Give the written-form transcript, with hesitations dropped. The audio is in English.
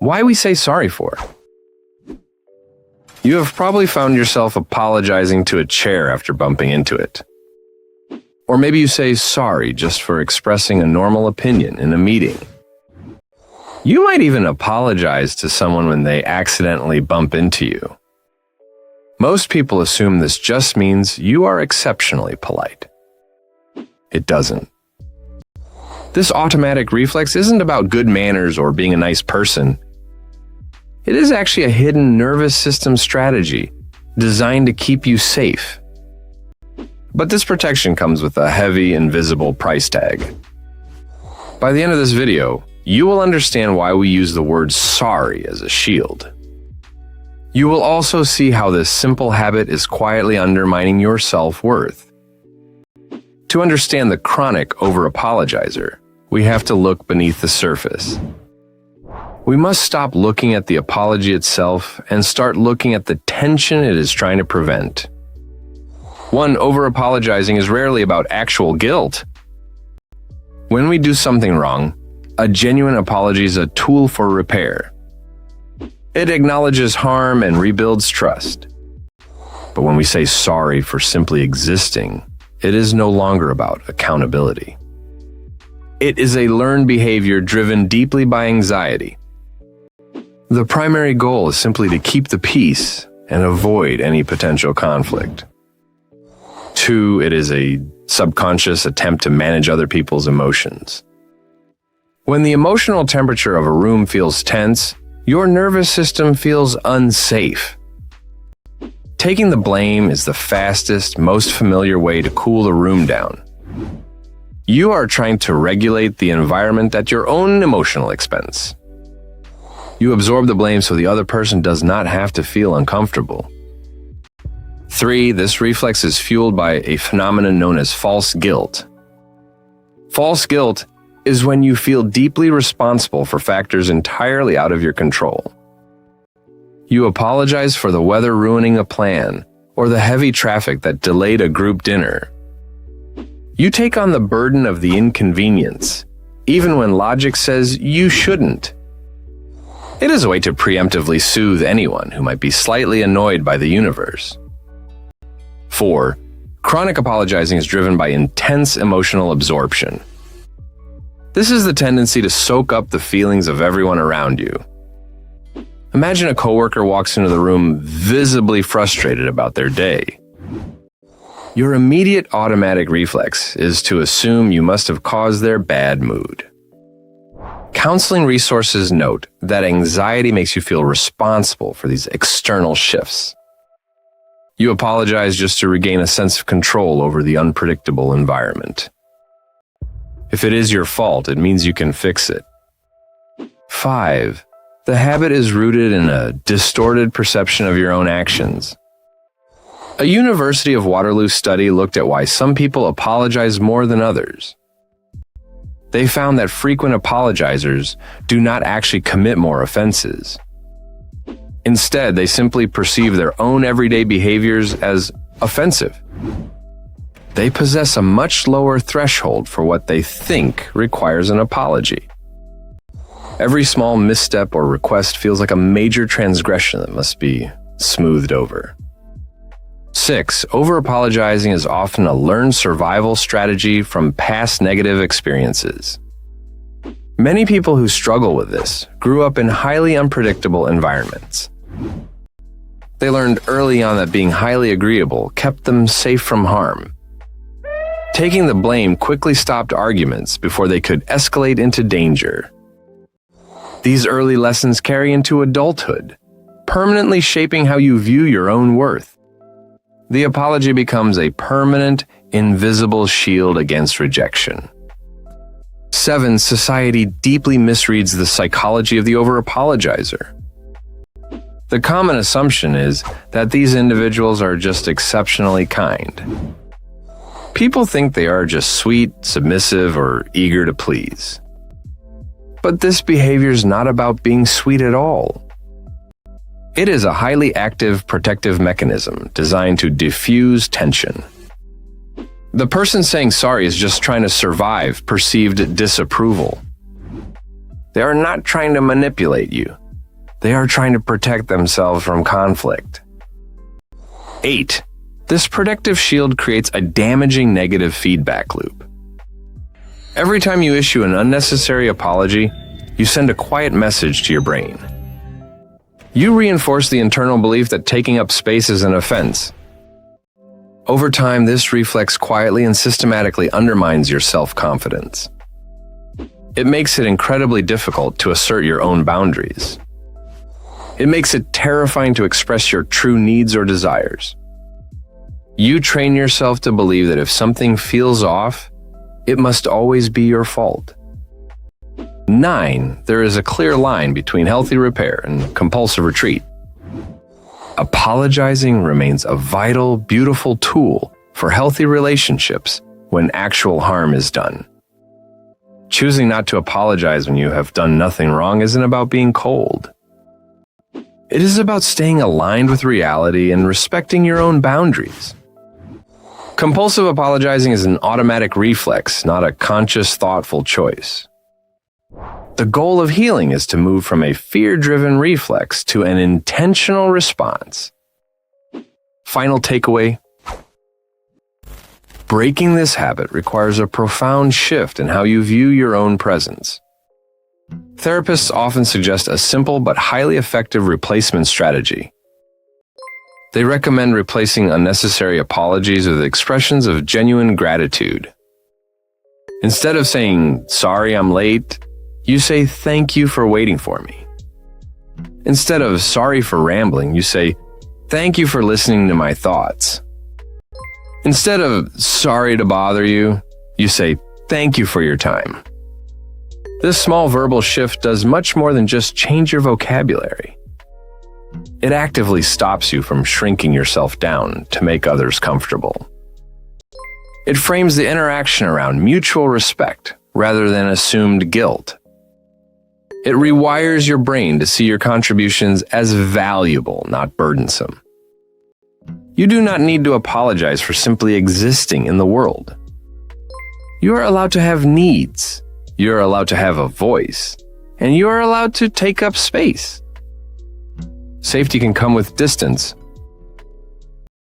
Why we say sorry for? You have probably found yourself apologizing to a chair after bumping into it. Or maybe you say sorry just for expressing a normal opinion in a meeting. You might even apologize to someone when they accidentally bump into you. Most people assume this just means you are exceptionally polite. It doesn't. This automatic reflex isn't about good manners or being a nice person. It is actually a hidden nervous system strategy designed to keep you safe. But this protection comes with a heavy, invisible price tag. By the end of this video, you will understand why we use the word sorry as a shield. You will also see how this simple habit is quietly undermining your self-worth. To understand the chronic over-apologizer, we have to look beneath the surface. We must stop looking at the apology itself and start looking at the tension it is trying to prevent. One, over-apologizing is rarely about actual guilt. When we do something wrong, a genuine apology is a tool for repair. It acknowledges harm and rebuilds trust. But when we say sorry for simply existing, it is no longer about accountability. It is a learned behavior driven deeply by anxiety. The primary goal is simply to keep the peace and avoid any potential conflict. Two, it is a subconscious attempt to manage other people's emotions. When the emotional temperature of a room feels tense, your nervous system feels unsafe. Taking the blame is the fastest, most familiar way to cool the room down. You are trying to regulate the environment at your own emotional expense. You absorb the blame so the other person does not have to feel uncomfortable. 3, this reflex is fueled by a phenomenon known as false guilt. False guilt is when you feel deeply responsible for factors entirely out of your control. You apologize for the weather ruining a plan or the heavy traffic that delayed a group dinner. You take on the burden of the inconvenience, even when logic says you shouldn't. It is a way to preemptively soothe anyone who might be slightly annoyed by the universe. 4, chronic apologizing is driven by intense emotional absorption. This is the tendency to soak up the feelings of everyone around you. Imagine a coworker walks into the room visibly frustrated about their day. Your immediate automatic reflex is to assume you must have caused their bad mood. Counseling resources note that anxiety makes you feel responsible for these external shifts. You apologize just to regain a sense of control over the unpredictable environment. If it is your fault, it means you can fix it. 5, the habit is rooted in a distorted perception of your own actions. A University of Waterloo study looked at why some people apologize more than others. They found that frequent apologizers do not actually commit more offenses. Instead, they simply perceive their own everyday behaviors as offensive. They possess a much lower threshold for what they think requires an apology. Every small misstep or request feels like a major transgression that must be smoothed over. 6, over-apologizing is often a learned survival strategy from past negative experiences. Many people who struggle with this grew up in highly unpredictable environments. They learned early on that being highly agreeable kept them safe from harm. Taking the blame quickly stopped arguments before they could escalate into danger. These early lessons carry into adulthood, permanently shaping how you view your own worth. The apology becomes a permanent, invisible shield against rejection. 7, society deeply misreads the psychology of the over-apologizer. The common assumption is that these individuals are just exceptionally kind. People think they are just sweet, submissive, or eager to please. But this behavior is not about being sweet at all. It is a highly active protective mechanism designed to diffuse tension. The person saying sorry is just trying to survive perceived disapproval. They are not trying to manipulate you. They are trying to protect themselves from conflict. 8. This protective shield creates a damaging negative feedback loop. Every time you issue an unnecessary apology, you send a quiet message to your brain. You reinforce the internal belief that taking up space is an offense. Over time, this reflex quietly and systematically undermines your self-confidence. It makes it incredibly difficult to assert your own boundaries. It makes it terrifying to express your true needs or desires. You train yourself to believe that if something feels off, it must always be your fault. 9. There is a clear line between healthy repair and compulsive retreat. Apologizing remains a vital, beautiful tool for healthy relationships when actual harm is done. Choosing not to apologize when you have done nothing wrong isn't about being cold. It is about staying aligned with reality and respecting your own boundaries. Compulsive apologizing is an automatic reflex, not a conscious, thoughtful choice. The goal of healing is to move from a fear-driven reflex to an intentional response. Final takeaway: breaking this habit requires a profound shift in how you view your own presence. Therapists often suggest a simple but highly effective replacement strategy. They recommend replacing unnecessary apologies with expressions of genuine gratitude. Instead of saying, "Sorry, I'm late," you say, "Thank you for waiting for me." Instead of "Sorry for rambling," you say, "Thank you for listening to my thoughts." Instead of "Sorry to bother you," you say, "Thank you for your time." This small verbal shift does much more than just change your vocabulary. It actively stops you from shrinking yourself down to make others comfortable. It frames the interaction around mutual respect rather than assumed guilt. It rewires your brain to see your contributions as valuable, not burdensome. You do not need to apologize for simply existing in the world. You are allowed to have needs, you are allowed to have a voice, and you are allowed to take up space. Safety can come with distance,